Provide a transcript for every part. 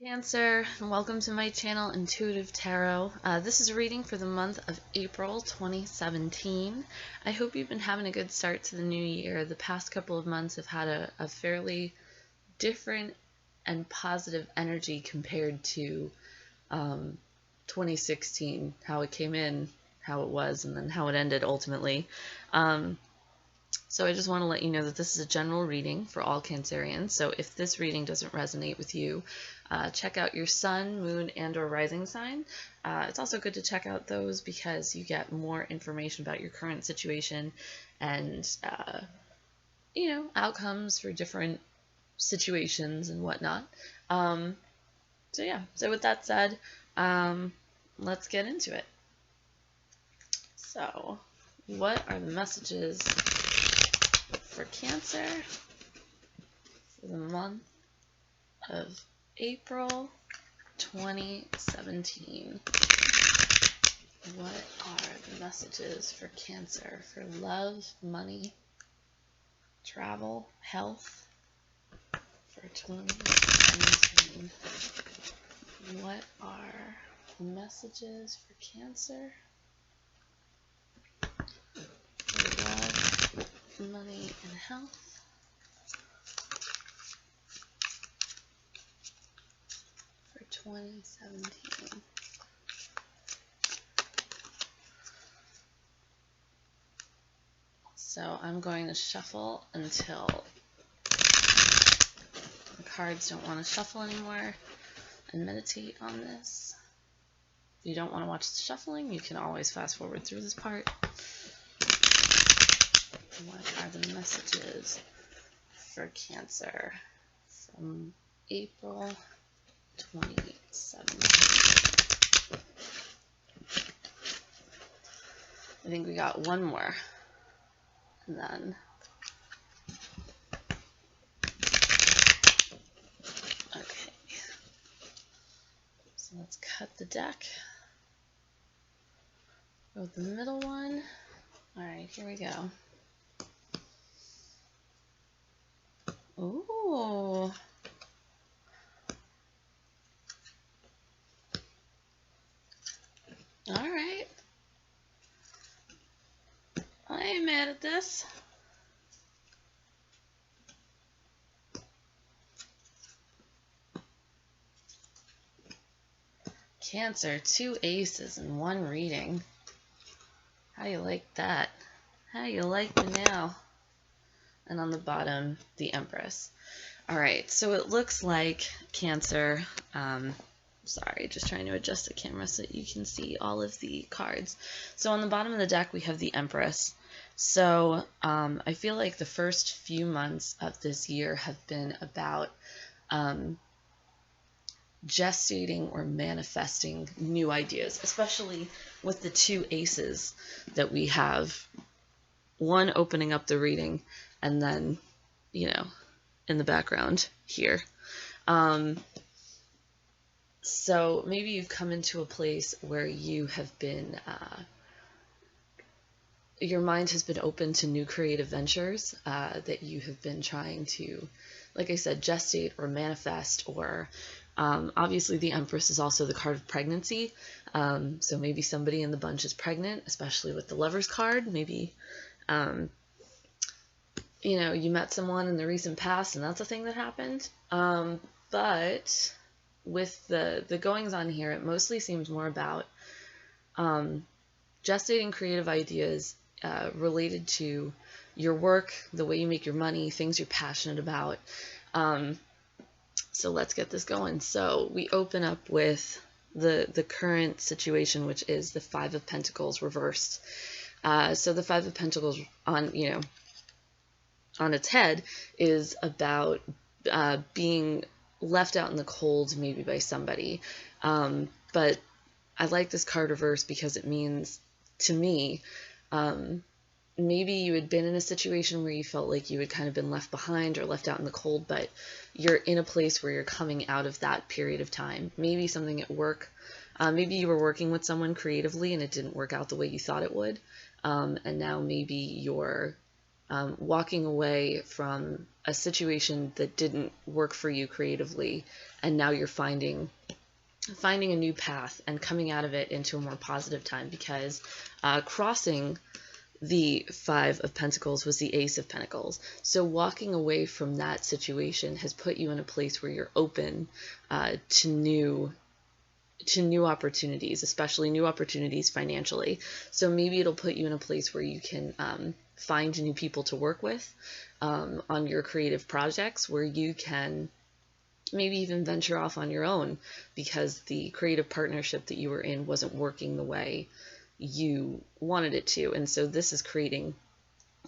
Cancer, and welcome to my channel, Intuitive Tarot. This is a reading for the month of April 2017. I hope you've been having a good start to the new year. The past couple of months have had a fairly different and positive energy compared to 2016, how it came in, how it was, and then how it ended ultimately. So I just want to let you know that this is a general reading for all Cancerians. So if this reading doesn't resonate with you, check out your sun, moon, and or rising sign. It's also good to check out those because you get more information about your current situation and, outcomes for different situations and whatnot. So with that said, let's get into it. So what are the messages for Cancer for the month of April 2017? What are the messages for Cancer for love, money, travel, health for 2017? What are the messages for Cancer for love, money, and health for 2017? So I'm going to shuffle until the cards don't want to shuffle anymore and meditate on this. If you don't want to watch the shuffling, you can always fast forward through this part. What are the messages for Cancer from April 2017? I think we got one more. And then okay. So let's cut the deck. Go with the middle one. Alright, here we go. Ooh. Alright. I ain't mad at this. Cancer, 2 aces in one reading. How you like that? How you like me now? And on the bottom, the Empress. Alright, so it looks like Cancer, sorry, just trying to adjust the camera so that you can see all of the cards. So on the bottom of the deck, we have the Empress. So I feel like the first few months of this year have been about gestating or manifesting new ideas, especially with the 2 aces that we have. One opening up the reading, and then, in the background here. So maybe you've come into a place where you have been, your mind has been open to new creative ventures that you have been trying to, like I said, gestate or manifest, or obviously the Empress is also the card of pregnancy. So maybe somebody in the bunch is pregnant, especially with the Lover's card. Maybe you met someone in the recent past and that's a thing that happened. But with the goings on here, it mostly seems more about gestating creative ideas related to your work, the way you make your money, things you're passionate about. So let's get this going. So we open up with the current situation, which is the 5 of Pentacles reversed. So the 5 of Pentacles on its head is about being left out in the cold maybe by somebody. But I like this card reversed because it means, to me, maybe you had been in a situation where you felt like you had kind of been left behind or left out in the cold, but you're in a place where you're coming out of that period of time. Maybe something at work. Maybe you were working with someone creatively and it didn't work out the way you thought it would. And now maybe you're walking away from a situation that didn't work for you creatively, and now you're finding a new path and coming out of it into a more positive time, because crossing the Five of Pentacles was the Ace of Pentacles. So walking away from that situation has put you in a place where you're open to new opportunities, especially new opportunities financially. So maybe it'll put you in a place where you can find new people to work with on your creative projects, where you can maybe even venture off on your own because the creative partnership that you were in wasn't working the way you wanted it to. And so this is creating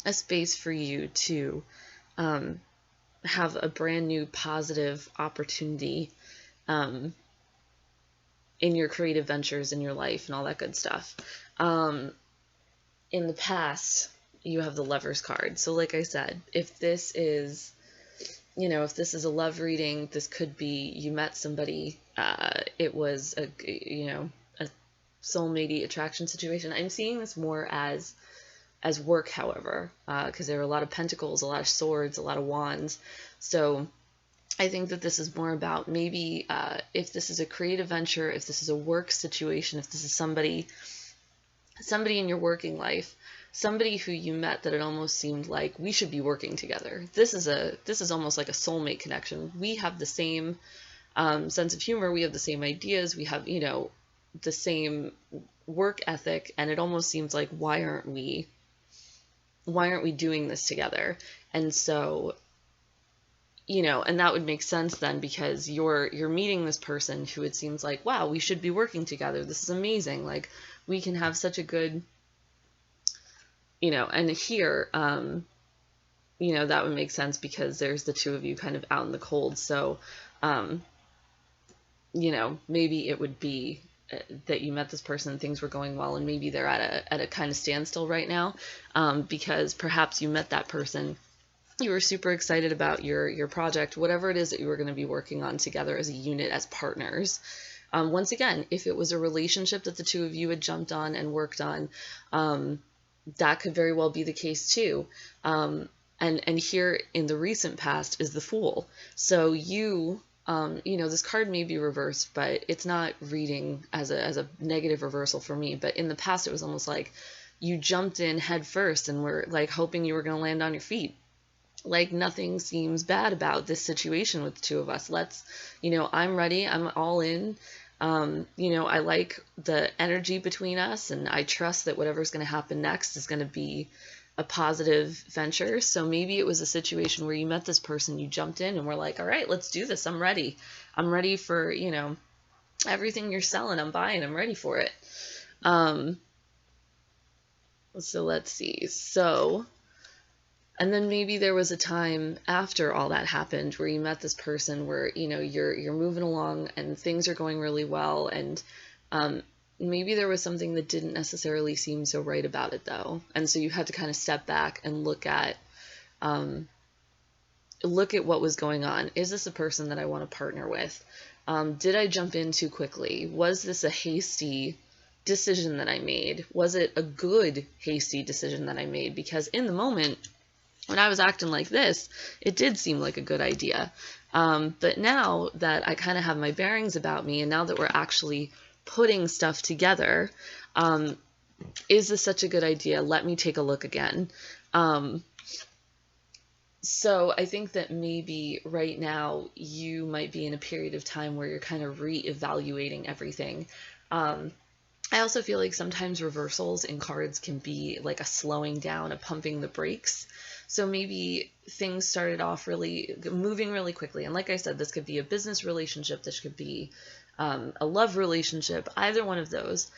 a space for you to have a brand new positive opportunity in your creative ventures in your life and all that good stuff. In the past, you have the Lovers card. So like I said, if this is a love reading, this could be you met somebody, it was a soulmate attraction situation. I'm seeing this more as work, however, because there are a lot of pentacles, a lot of swords, a lot of wands. So I think that this is more about maybe if this is a creative venture, if this is a work situation, if this is somebody in your working life, somebody who you met that it almost seemed like we should be working together. This is almost like a soulmate connection. We have the same sense of humor. We have the same ideas. We have, the same work ethic, and it almost seems like why aren't we doing this together? And so, and that would make sense then, because you're meeting this person who it seems like, wow, we should be working together. This is amazing. Like, we can have such a good, and here, that would make sense because there's the two of you kind of out in the cold. So, maybe it would be that you met this person, things were going well, and maybe they're at a kind of standstill right now, because perhaps you met that person, you were super excited about your project, whatever it is that you were going to be working on together as a unit, as partners. Once again, if it was a relationship that the two of you had jumped on and worked on, that could very well be the case too. And here in the recent past is the Fool. So you, this card may be reversed, but it's not reading as a negative reversal for me. But in the past, it was almost like you jumped in head first and were like hoping you were going to land on your feet. Like, nothing seems bad about this situation with the two of us. I'm ready. I'm all in. I like the energy between us, and I trust that whatever's going to happen next is going to be a positive venture. So maybe it was a situation where you met this person, you jumped in and were like, all right, let's do this. I'm ready. I'm ready for, everything you're selling. I'm buying. I'm ready for it. So let's see. And then maybe there was a time after all that happened where you met this person where, you're moving along and things are going really well. And maybe there was something that didn't necessarily seem so right about it, though. And so you had to kind of step back and look at what was going on. Is this a person that I want to partner with? Did I jump in too quickly? Was this a hasty decision that I made? Was it a good hasty decision that I made? Because in the moment, when I was acting like this, it did seem like a good idea. But now that I kind of have my bearings about me, and now that we're actually putting stuff together, is this such a good idea? Let me take a look again. So I think that maybe right now you might be in a period of time where you're kind of reevaluating everything. I also feel like sometimes reversals in cards can be like a slowing down, a pumping the brakes. So maybe things started off moving really quickly. And like I said, this could be a business relationship. This could be a love relationship. Either one of those.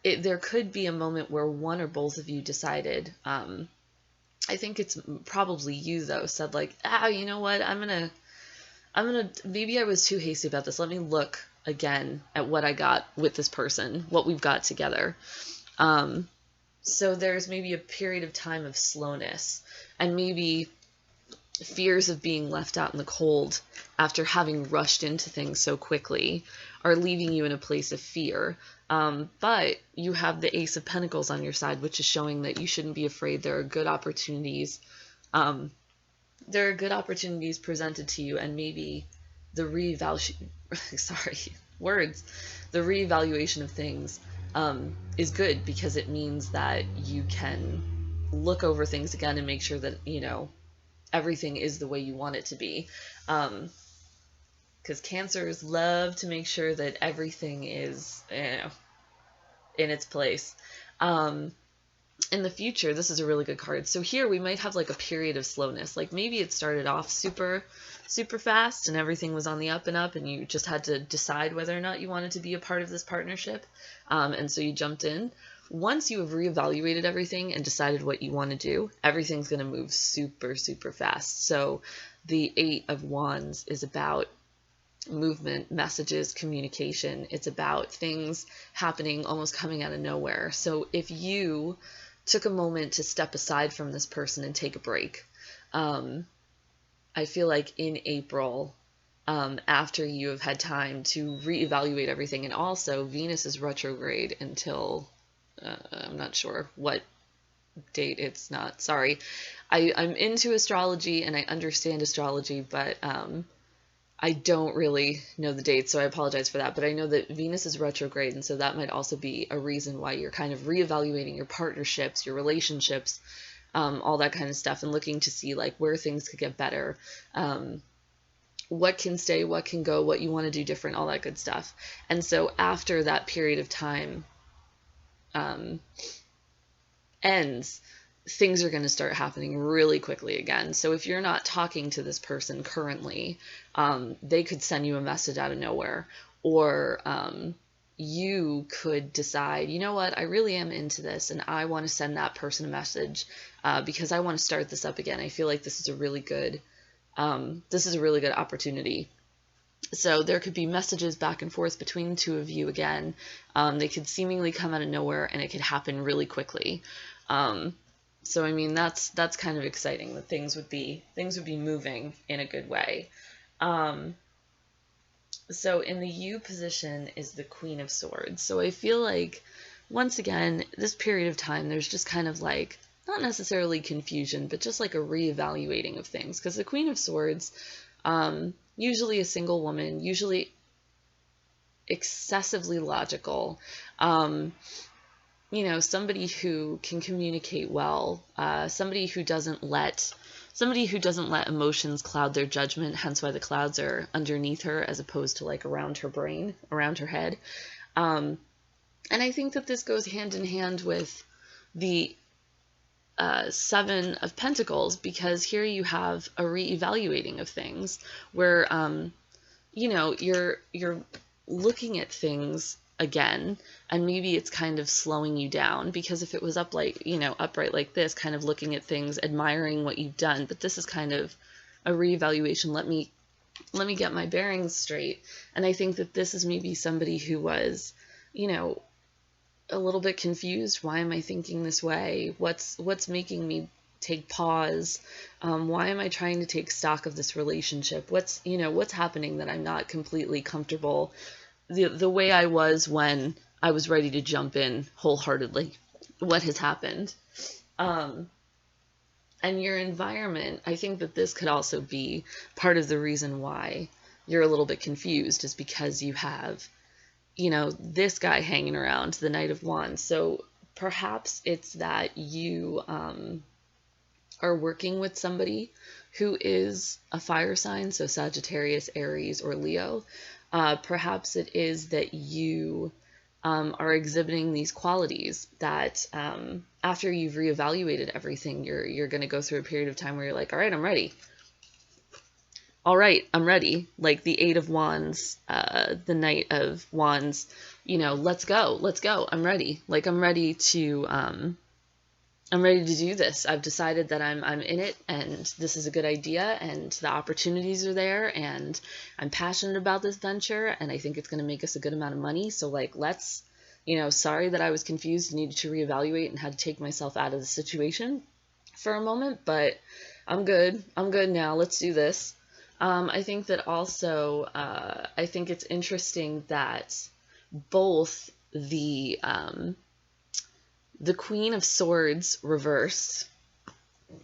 There could be a moment where one or both of you decided, I think it's probably you though, said like, you know what, maybe I was too hasty about this. Let me look again at what I got with this person, what we've got together. So there's maybe a period of time of slowness, and maybe fears of being left out in the cold after having rushed into things so quickly are leaving you in a place of fear. But you have the Ace of Pentacles on your side, which is showing that you shouldn't be afraid. There are good opportunities There are good opportunities presented to you, and maybe the the reevaluation of things is good, because it means that you can look over things again and make sure that, everything is the way you want it to be. Because cancers love to make sure that everything is, in its place. In the future, this is a really good card. So here we might have like a period of slowness. Like maybe it started off super fast and everything was on the up and up, and you just had to decide whether or not you wanted to be a part of this partnership. And so you jumped in. Once you have reevaluated everything and decided what you want to do, everything's going to move super fast. So the 8 of Wands is about movement, messages, communication. It's about things happening, almost coming out of nowhere. So if you took a moment to step aside from this person and take a break, I feel like in April, after you have had time to reevaluate everything, and also Venus is retrograde until I'm not sure what date. It's not, sorry. I'm into astrology and I understand astrology, but I don't really know the dates, so I apologize for that. But I know that Venus is retrograde, and so that might also be a reason why you're kind of reevaluating your partnerships, your relationships, all that kind of stuff, and looking to see like where things could get better, what can stay, what can go, what you want to do different, all that good stuff. And so after that period of time ends, things are going to start happening really quickly again. So if you're not talking to this person currently, they could send you a message out of nowhere, or you could decide, you know what, I really am into this and I want to send that person a message because I want to start this up again. I feel like this is a really good opportunity. So there could be messages back and forth between the two of you again. They could seemingly come out of nowhere, and it could happen really quickly. So I mean, that's kind of exciting that things would be moving in a good way. So in the U position is the Queen of Swords. So I feel like, once again, this period of time, there's just kind of like, not necessarily confusion, but just like a reevaluating of things. Because the Queen of Swords, usually a single woman, usually excessively logical, somebody who can communicate well, somebody who doesn't let emotions cloud their judgment, hence why the clouds are underneath her as opposed to like around her brain, around her head. And I think that this goes hand in hand with the 7 of Pentacles, because here you have a reevaluating of things where, you're looking at things again, and maybe it's kind of slowing you down, because if it was upright like this, kind of looking at things, admiring what you've done, but this is kind of a reevaluation. Let me get my bearings straight. And I think that this is maybe somebody who was, a little bit confused. Why am I thinking this way? What's making me take pause? Why am I trying to take stock of this relationship? What's happening that I'm not completely comfortable the way I was when I was ready to jump in wholeheartedly? What has happened? And your environment, I think that this could also be part of the reason why you're a little bit confused, is because you have, this guy hanging around, the Knight of Wands. So perhaps it's that you are working with somebody who is a fire sign, so Sagittarius, Aries, or Leo. Perhaps it is that you are exhibiting these qualities that after you've reevaluated everything, you're going to go through a period of time where you're like, all right, I'm ready. All right, I'm ready. Like the 8 of Wands, the Knight of Wands, let's go. I'm ready. Like I'm ready to do this. I've decided that I'm in it, and this is a good idea, and the opportunities are there, and I'm passionate about this venture, and I think it's going to make us a good amount of money. So like, let's, sorry that I was confused and needed to reevaluate and had to take myself out of the situation for a moment, but I'm good now. Let's do this. I think that also, I think it's interesting that both the Queen of Swords reversed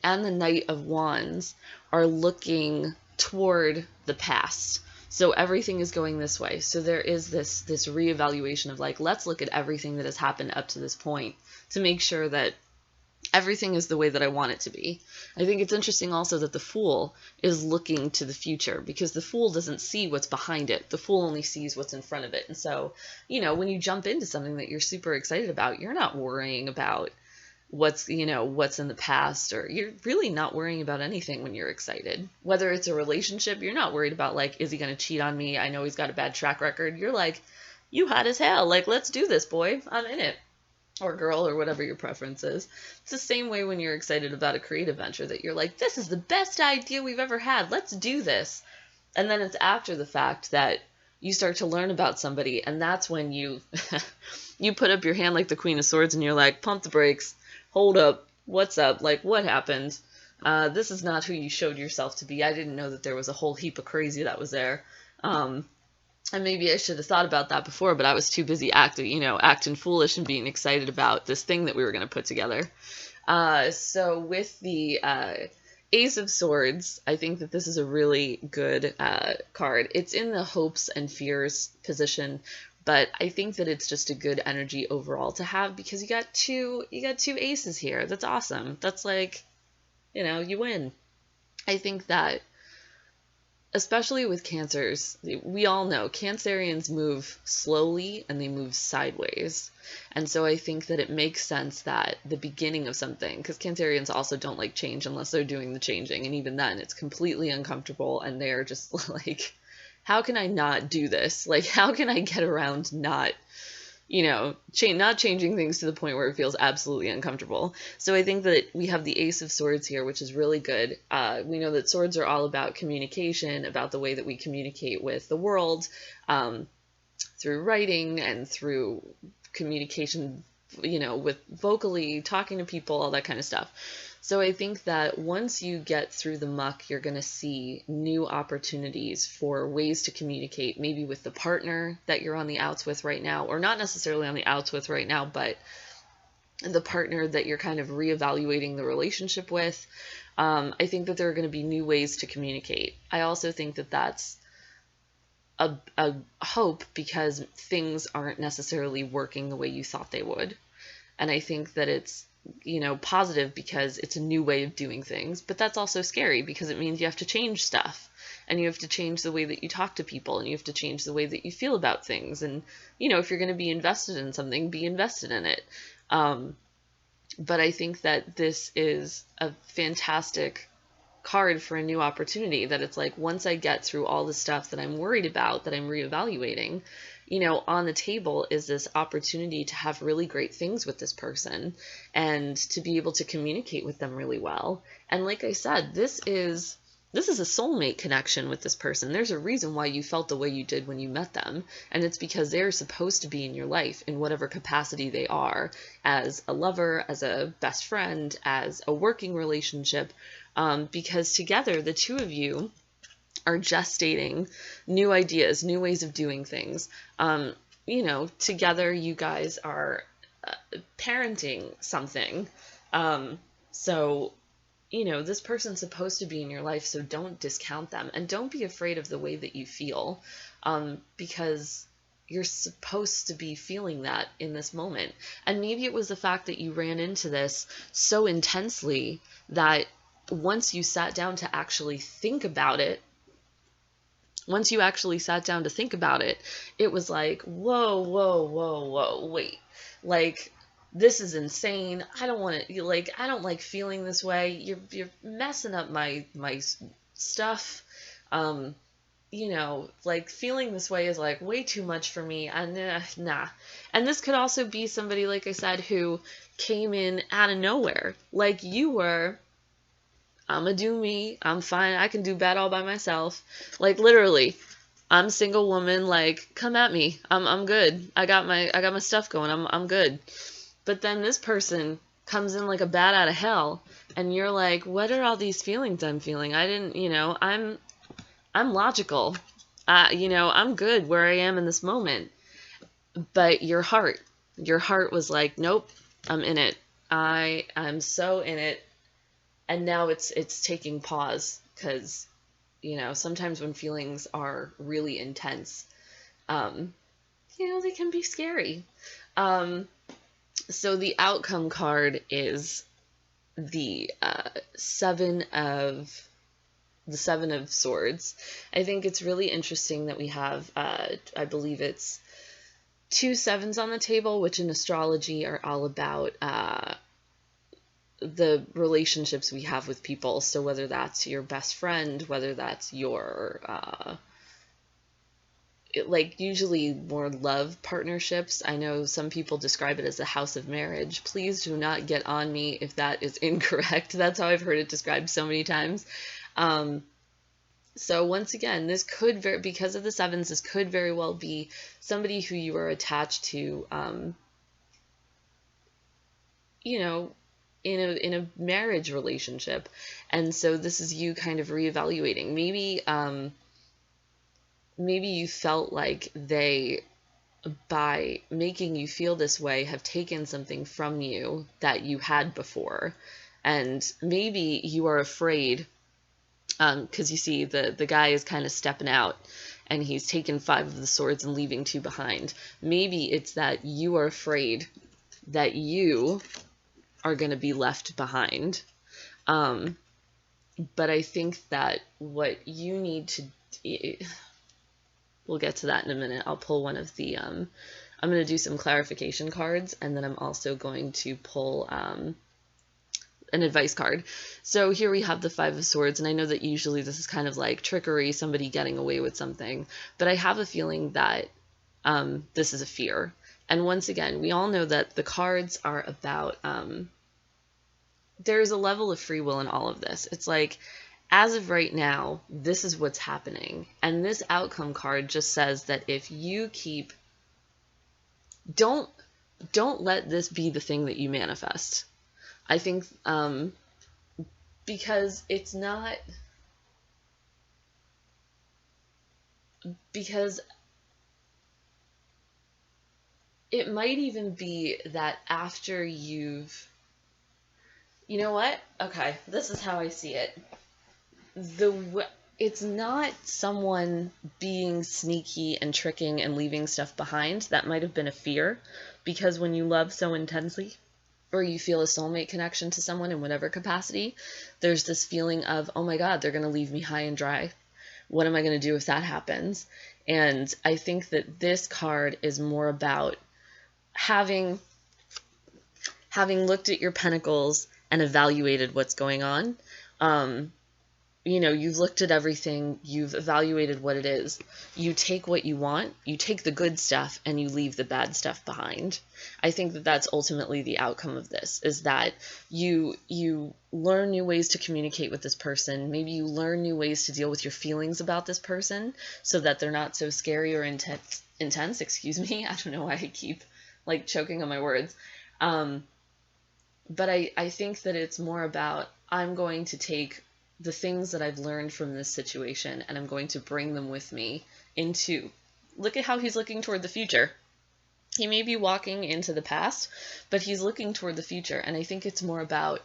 and the Knight of Wands are looking toward the past. So everything is going this way. So there is this reevaluation of like, let's look at everything that has happened up to this point to make sure that everything is the way that I want it to be. I think it's interesting also that the Fool is looking to the future, because the Fool doesn't see what's behind it. The Fool only sees what's in front of it. And so, when you jump into something that you're super excited about, you're not worrying about what's in the past, or you're really not worrying about anything when you're excited. Whether it's a relationship, you're not worried about like, is he going to cheat on me? I know he's got a bad track record. You're like, you hot as hell. Like, let's do this, boy. I'm in it. Or girl, or whatever your preference is. It's the same way when you're excited about a creative venture, that you're like, this is the best idea we've ever had. Let's do this. And then it's after the fact that you start to learn about somebody, and that's when you you put up your hand like the Queen of Swords, and you're like, pump the brakes, hold up, what's up, like, what happened? This is not who you showed yourself to be. I didn't know that there was a whole heap of crazy that was there. And maybe I should have thought about that before, but I was too busy acting foolish and being excited about this thing that we were going to put together. So with the Ace of Swords, I think that this is a really good card. It's in the hopes and fears position, but I think that it's just a good energy overall to have, because you got two aces here. That's awesome. That's like, you win. I think that, especially with Cancers, we all know Cancerians move slowly and they move sideways. And so I think that it makes sense that the beginning of something, because Cancerians also don't like change unless they're doing the changing. And even then, it's completely uncomfortable, and they're just like, how can I not do this? Like, how can I get around not not changing things to the point where it feels absolutely uncomfortable. So I think that we have the Ace of Swords here, which is really good. We know that swords are all about communication, about the way that we communicate with the world, through writing and through communication, with vocally talking to people, all that kind of stuff. So I think that once you get through the muck, you're going to see new opportunities for ways to communicate, maybe with the partner that you're on the outs with right now, or not necessarily on the outs with right now, but the partner that you're kind of reevaluating the relationship with. I think that there are going to be new ways to communicate. I also think that that's a hope, because things aren't necessarily working the way you thought they would. And I think that it's positive, because it's a new way of doing things, but that's also scary, because it means you have to change stuff, and you have to change the way that you talk to people, and you have to change the way that you feel about things. And, if you're going to be invested in something, be invested in it. But I think that this is a fantastic card for a new opportunity, that it's like, once I get through all the stuff that I'm worried about, that I'm reevaluating, on the table is this opportunity to have really great things with this person, and to be able to communicate with them really well. And like I said, this is a soulmate connection with this person. There's a reason why you felt the way you did when you met them, and it's because they're supposed to be in your life in whatever capacity they are, as a lover, as a best friend, as a working relationship, because together the two of you are gestating new ideas, new ways of doing things. Together you guys are parenting something. So this person's supposed to be in your life, so don't discount them, and don't be afraid of the way that you feel, because you're supposed to be feeling that in this moment. And maybe it was the fact that you ran into this so intensely that once you sat down to actually think about it, it was like, whoa, wait. Like, this is insane. I don't want to, I don't like feeling this way. You're messing up my stuff. Feeling this way is like way too much for me. And nah. And this could also be somebody, like I said, who came in out of nowhere. Like you were, I'm gonna do me. I'm fine. I can do bad all by myself. Like, literally, I'm a single woman. Like, come at me. I'm good. I got my stuff going. I'm good. But then this person comes in like a bat out of hell, and you're like, what are all these feelings I'm feeling? I didn't, I'm logical. I'm good where I am in this moment. But your heart was like, nope, I'm in it. I'm so in it. and now it's taking pause, because, you know, sometimes when feelings are really intense, you know, they can be scary. So the outcome card is the Seven of Swords. I think it's really interesting that we have, I believe it's 2 sevens on the table, which in astrology are all about the relationships we have with people. So whether that's your best friend, whether that's your like usually more love partnerships. I know some people describe it as a house of marriage. Please do not get on me if that is incorrect. That's how I've heard it described so many times. So once again, this could because of the sevens, this could very well be somebody who you are attached to, you know, in a marriage relationship. And so this is you kind of reevaluating. Maybe you felt like they, by making you feel this way, have taken something from you that you had before. And maybe you are afraid, because you see the guy is kind of stepping out, and he's taken 5 of the swords and leaving 2 behind. Maybe it's that you are afraid that you are going to be left behind. But I think that what you need to... We'll get to that in a minute. I'll pull one of the... I'm going to do some clarification cards, and then I'm also going to pull an advice card. So here we have the 5 of Swords, and I know that usually this is kind of like trickery, somebody getting away with something, but I have a feeling that this is a fear. And once again, we all know that the cards are about... there's a level of free will in all of this. It's like, as of right now, this is what's happening. And this outcome card just says that if you keep... Don't let this be the thing that you manifest. I think, because it's not... Because it might even be that after you've... You know what? Okay, this is how I see it. It's not someone being sneaky and tricking and leaving stuff behind. That might have been a fear, because when you love so intensely, or you feel a soulmate connection to someone in whatever capacity, there's this feeling of, oh my God, they're going to leave me high and dry. What am I going to do if that happens? And I think that this card is more about having looked at your pentacles and evaluated what's going on. You know, you've looked at everything, you've evaluated what it is. You take what you want, you take the good stuff, and you leave the bad stuff behind. I think that that's ultimately the outcome of this, is that you learn new ways to communicate with this person. Maybe you learn new ways to deal with your feelings about this person so that they're not so scary or intense. Excuse me. I don't know why I keep like choking on my words. But I think that it's more about, I'm going to take the things that I've learned from this situation, and I'm going to bring them with me into... Look at how he's looking toward the future. He may be walking into the past, but he's looking toward the future. And I think it's more about,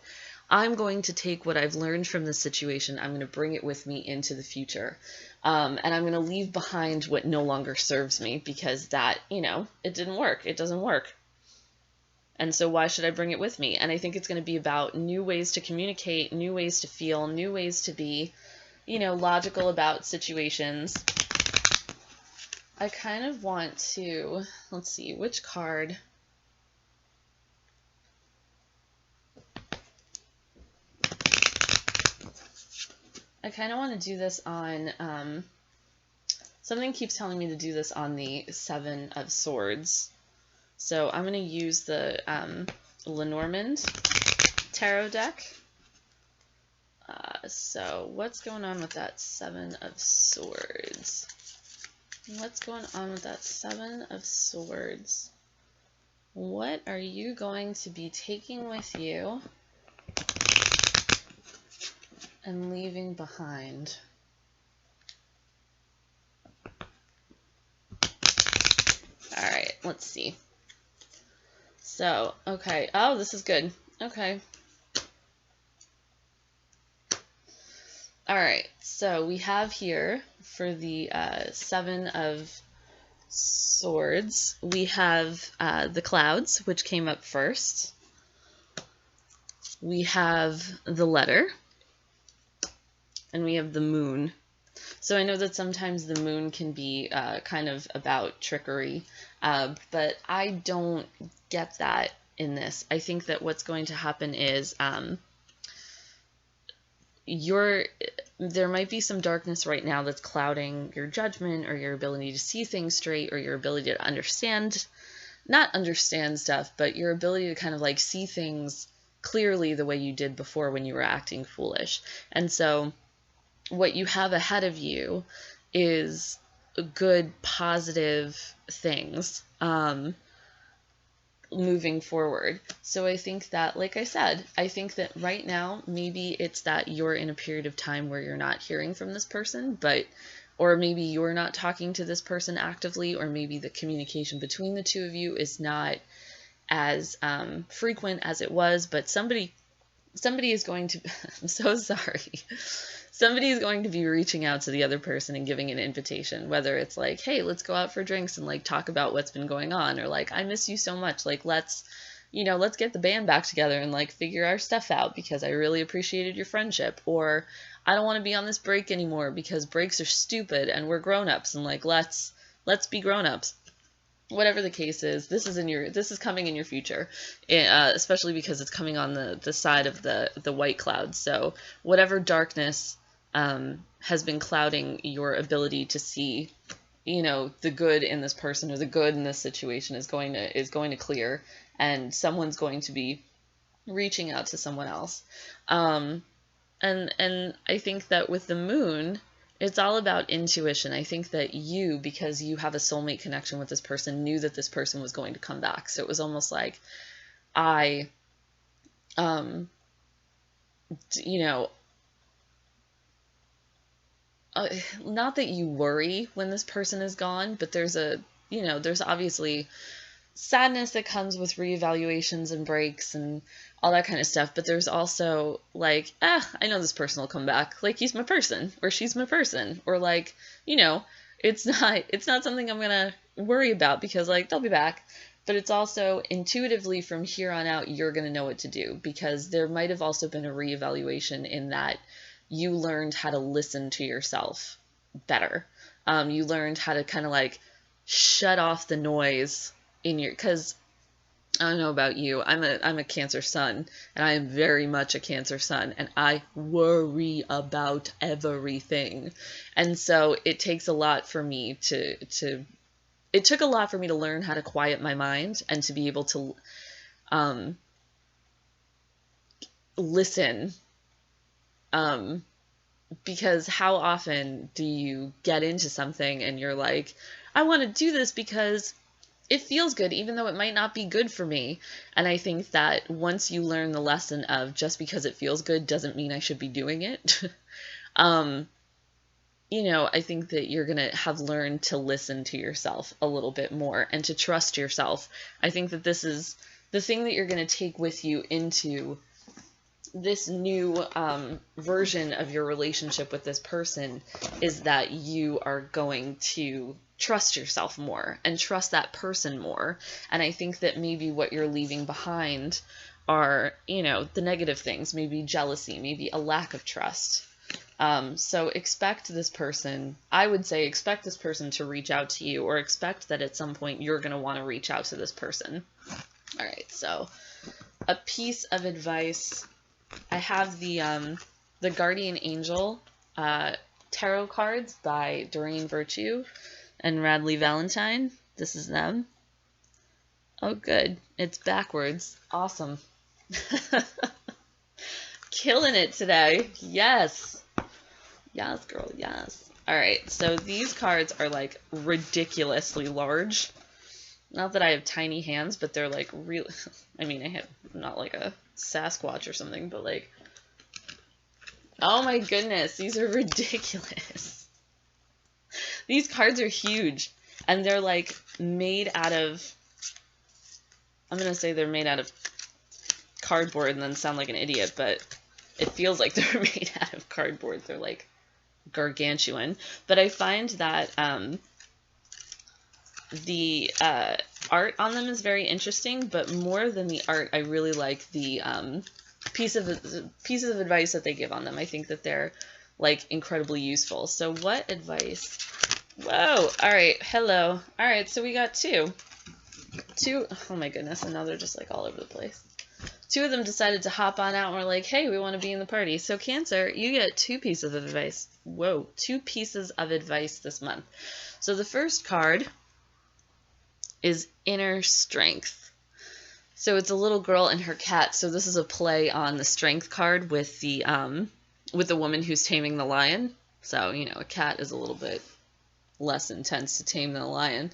I'm going to take what I've learned from this situation, I'm going to bring it with me into the future. And I'm going to leave behind what no longer serves me, because that, you know, it didn't work. It doesn't work. And so why should I bring it with me? And I think it's going to be about new ways to communicate, new ways to feel, new ways to be, you know, logical about situations. I kind of want to, let's see, which card? I kind of want to do this on, something keeps telling me to do this on the 7 of Swords. So I'm going to use the Lenormand tarot deck. So what's going on with that 7 of Swords? What's going on with that 7 of Swords? What are you going to be taking with you and leaving behind? All right, let's see. So, okay. Oh, this is good. Okay. All right, so we have here for the Seven of Swords, we have the clouds, which came up first. We have the letter, and we have the moon. So I know that sometimes the moon can be kind of about trickery, but I don't get that in this. I think that what's going to happen is there might be some darkness right now that's clouding your judgment or your ability to see things straight or your ability to not understand stuff, but your ability to kind of like see things clearly the way you did before when you were acting foolish. And so what you have ahead of you is good, positive things moving forward. So I think that, like I said, I think that right now, maybe it's that you're in a period of time where you're not hearing from this person, or maybe you're not talking to this person actively, or maybe the communication between the two of you is not as frequent as it was, but somebody is going to, I'm so sorry. Somebody is going to be reaching out to the other person and giving an invitation, whether it's like, hey, let's go out for drinks and like talk about what's been going on, or like, I miss you so much. Like, let's get the band back together and like figure our stuff out because I really appreciated your friendship. Or I don't want to be on this break anymore because breaks are stupid and we're grown-ups and like, let's be grown-ups. Whatever the case is, this is coming in your future, especially because it's coming on the side of the white clouds. So whatever darkness has been clouding your ability to see, the good in this person or the good in this situation is going to clear, and someone's going to be reaching out to someone else. And I think that with the moon, it's all about intuition. I think that you, because you have a soulmate connection with this person, knew that this person was going to come back. So it was almost like not that you worry when this person is gone, but there's obviously sadness that comes with reevaluations and breaks and all that kind of stuff. But there's also like, I know this person will come back. Like, he's my person or she's my person, or like, it's not something I'm going to worry about because like they'll be back. But it's also intuitively from here on out, you're going to know what to do, because there might have also been a reevaluation in that you learned how to listen to yourself better. You learned how to kind of like shut off the noise because I don't know about you, I'm a Cancer sun, and I am very much a Cancer sun, and I worry about everything. And so it takes a lot for me it took a lot for me to learn how to quiet my mind and to be able to listen. Because how often do you get into something and you're like, I want to do this because it feels good, even though it might not be good for me. And I think that once you learn the lesson of just because it feels good doesn't mean I should be doing it, I think that you're going to have learned to listen to yourself a little bit more and to trust yourself. I think that this is the thing that you're going to take with you into this new version of your relationship with this person, is that you are going to trust yourself more and trust that person more. And I think that maybe what you're leaving behind are, the negative things, maybe jealousy, maybe a lack of trust. So expect this person to reach out to you, or expect that at some point you're going to want to reach out to this person. All right, so a piece of advice. I have the Guardian Angel tarot cards by Doreen Virtue and Radley Valentine. This is them. Oh, good. It's backwards. Awesome. Killing it today. Yes. Yes, girl, yes. All right, so these cards are like ridiculously large. Not that I have tiny hands, but they're like real. I mean, I have not like a Sasquatch or something, but like, oh my goodness, these are ridiculous. These cards are huge, and they're like made out of, I'm going to say they're made out of cardboard and then sound like an idiot, but it feels like they're made out of cardboard. They're like gargantuan. But I find that the art on them is very interesting, but more than the art, I really like the pieces of advice that they give on them. I think that they're like incredibly useful. So what advice? Whoa! All right, hello. All right, so we got two. Oh my goodness, and now they're just like all over the place. Two of them decided to hop on out and were like, hey, we want to be in the party. So Cancer, you get 2 pieces of advice. Whoa, 2 pieces of advice this month. So the first card is Inner Strength. So it's a little girl and her cat. So this is a play on the Strength card with the woman who's taming the lion. So, you know, a cat is a little bit less intense to tame than a lion.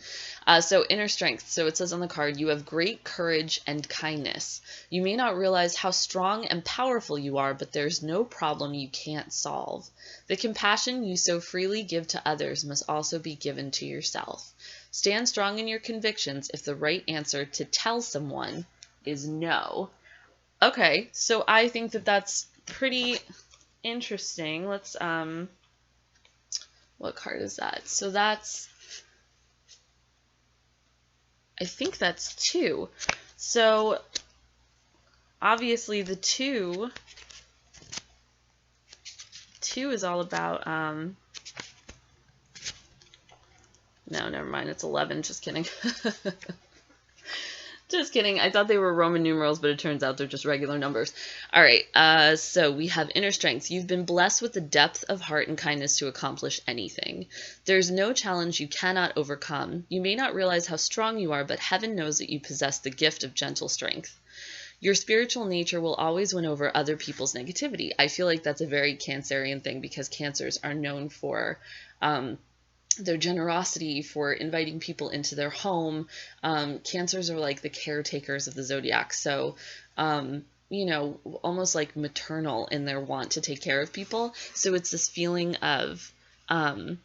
So Inner Strength. So it says on the card, you have great courage and kindness. You may not realize how strong and powerful you are, but there's no problem you can't solve. The compassion you so freely give to others must also be given to yourself. Stand strong in your convictions if the right answer to tell someone is no. Okay, so I think that that's pretty interesting. Let's, what card is that? So that's, I think that's 2. So obviously the 2 is all about, no, never mind. It's 11. Just kidding. Just kidding. I thought they were Roman numerals, but it turns out they're just regular numbers. All right. So we have Inner Strength. You've been blessed with the depth of heart and kindness to accomplish anything. There's no challenge you cannot overcome. You may not realize how strong you are, but heaven knows that you possess the gift of gentle strength. Your spiritual nature will always win over other people's negativity. I feel like that's a very Cancerian thing because Cancers are known for their generosity, for inviting people into their home. Cancers are like the caretakers of the zodiac. So, you know, almost like maternal in their want to take care of people. So it's this feeling of, you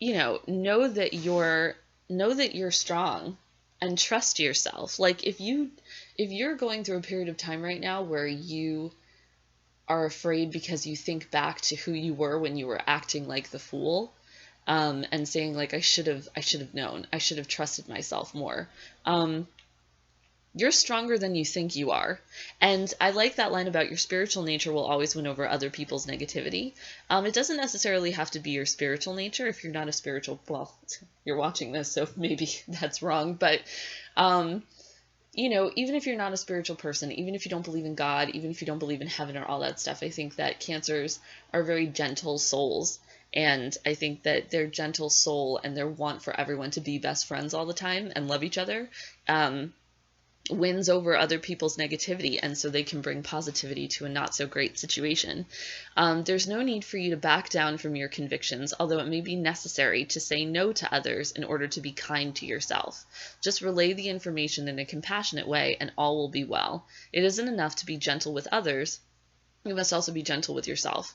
know that you're strong and trust yourself. Like if you're going through a period of time right now where you are afraid because you think back to who you were when you were acting like the fool, and saying like, I should have known, I should have trusted myself more. You're stronger than you think you are. And I like that line about your spiritual nature will always win over other people's negativity. It doesn't necessarily have to be your spiritual nature. If you're not a spiritual, well, you're watching this, so maybe that's wrong. But, you know, even if you're not a spiritual person, even if you don't believe in God, even if you don't believe in heaven or all that stuff, I think that Cancers are very gentle souls. And I think that their gentle soul and their want for everyone to be best friends all the time and love each other wins over other people's negativity, and so they can bring positivity to a not so great situation. There's no need for you to back down from your convictions, although it may be necessary to say no to others in order to be kind to yourself. Just relay the information in a compassionate way and all will be well. It isn't enough to be gentle with others. You must also be gentle with yourself.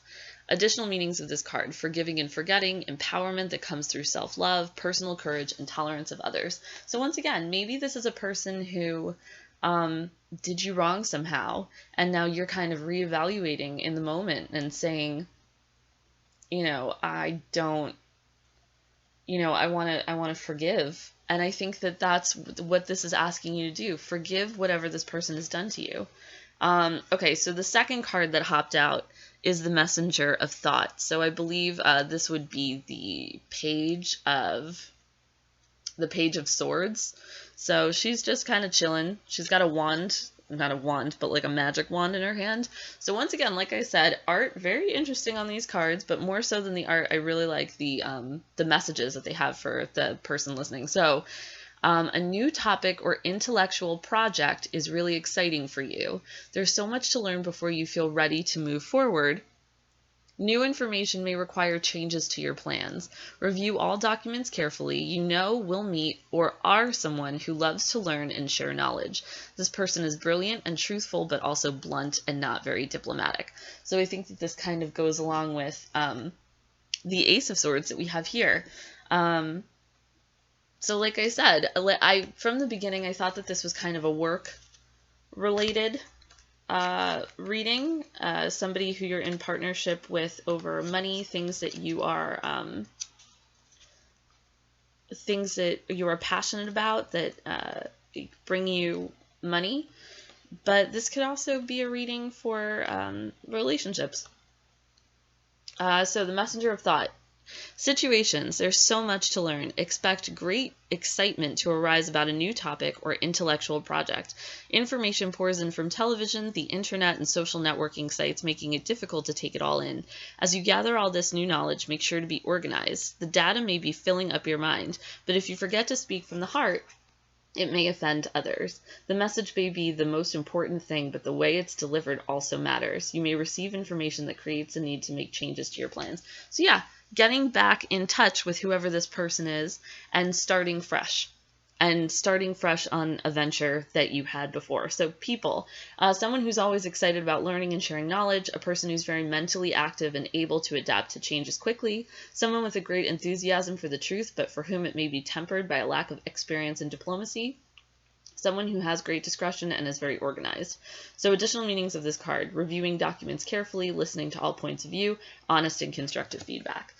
Additional meanings of this card: forgiving and forgetting, empowerment that comes through self-love, personal courage, and tolerance of others. So once again, maybe this is a person who did you wrong somehow, and now you're kind of reevaluating in the moment and saying, you know, I want to forgive. And I think that that's what this is asking you to do. Forgive whatever this person has done to you. Okay, so the second card that hopped out is the Messenger of Thought. So I believe this would be the Page of Swords. So she's just kind of chilling. She's got a wand, not a wand, but like a magic wand in her hand. So once again, like I said, art, very interesting on these cards, but more so than the art, I really like the messages that they have for the person listening. So a new topic or intellectual project is really exciting for you. There's so much to learn before you feel ready to move forward. New information may require changes to your plans. Review all documents carefully. You know, will meet or are someone who loves to learn and share knowledge. This person is brilliant and truthful, but also blunt and not very diplomatic. So I think that this kind of goes along with the Ace of Swords that we have here. So like I said, from the beginning, I thought that this was kind of a work-related reading, somebody who you're in partnership with over money, things that you are passionate about that bring you money. But this could also be a reading for relationships. So the messenger of thought. Situations. There's so much to learn. Expect great excitement to arise about a new topic or intellectual project. Information pours in from television, the internet, and social networking sites, making it difficult to take it all in. As you gather all this new knowledge, make sure to be organized. The data may be filling up your mind, but if you forget to speak from the heart, it may offend others. The message may be the most important thing, but the way it's delivered also matters. You may receive information that creates a need to make changes to your plans. So yeah, getting back in touch with whoever this person is and starting fresh. And starting fresh on a venture that you had before. So people, someone who's always excited about learning and sharing knowledge, a person who's very mentally active and able to adapt to changes quickly, someone with a great enthusiasm for the truth, but for whom it may be tempered by a lack of experience and diplomacy, someone who has great discretion and is very organized. So additional meanings of this card: reviewing documents carefully, listening to all points of view, honest and constructive feedback.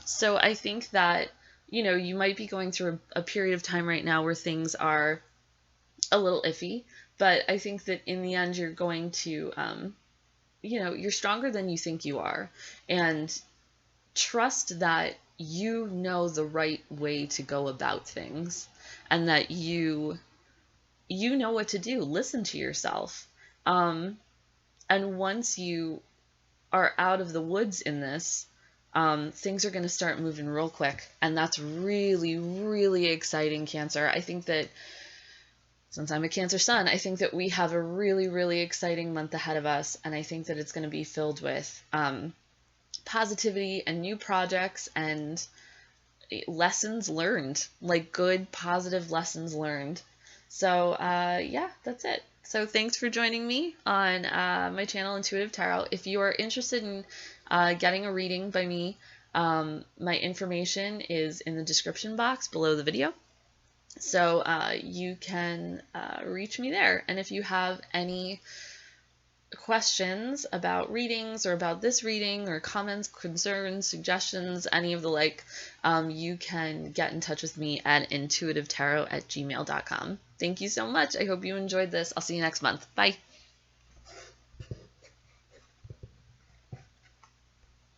So I think that you might be going through a period of time right now where things are a little iffy, but I think that in the end you're going to, you're stronger than you think you are, and trust that you know the right way to go about things, and that you know what to do. Listen to yourself. And once you are out of the woods in this, things are going to start moving real quick. And that's really, really exciting, Cancer. I think that since I'm a Cancer sun, I think that we have a really, really exciting month ahead of us. And I think that it's going to be filled with positivity and new projects and lessons learned, like good, positive lessons learned. So yeah, that's it. So thanks for joining me on my channel, Intuitive Tarot. If you are interested in getting a reading by me, my information is in the description box below the video. So you can reach me there. And if you have any questions about readings or about this reading, or comments, concerns, suggestions, any of the like, you can get in touch with me at intuitivetarot@gmail.com. Thank you so much. I hope you enjoyed this. I'll see you next month. Bye.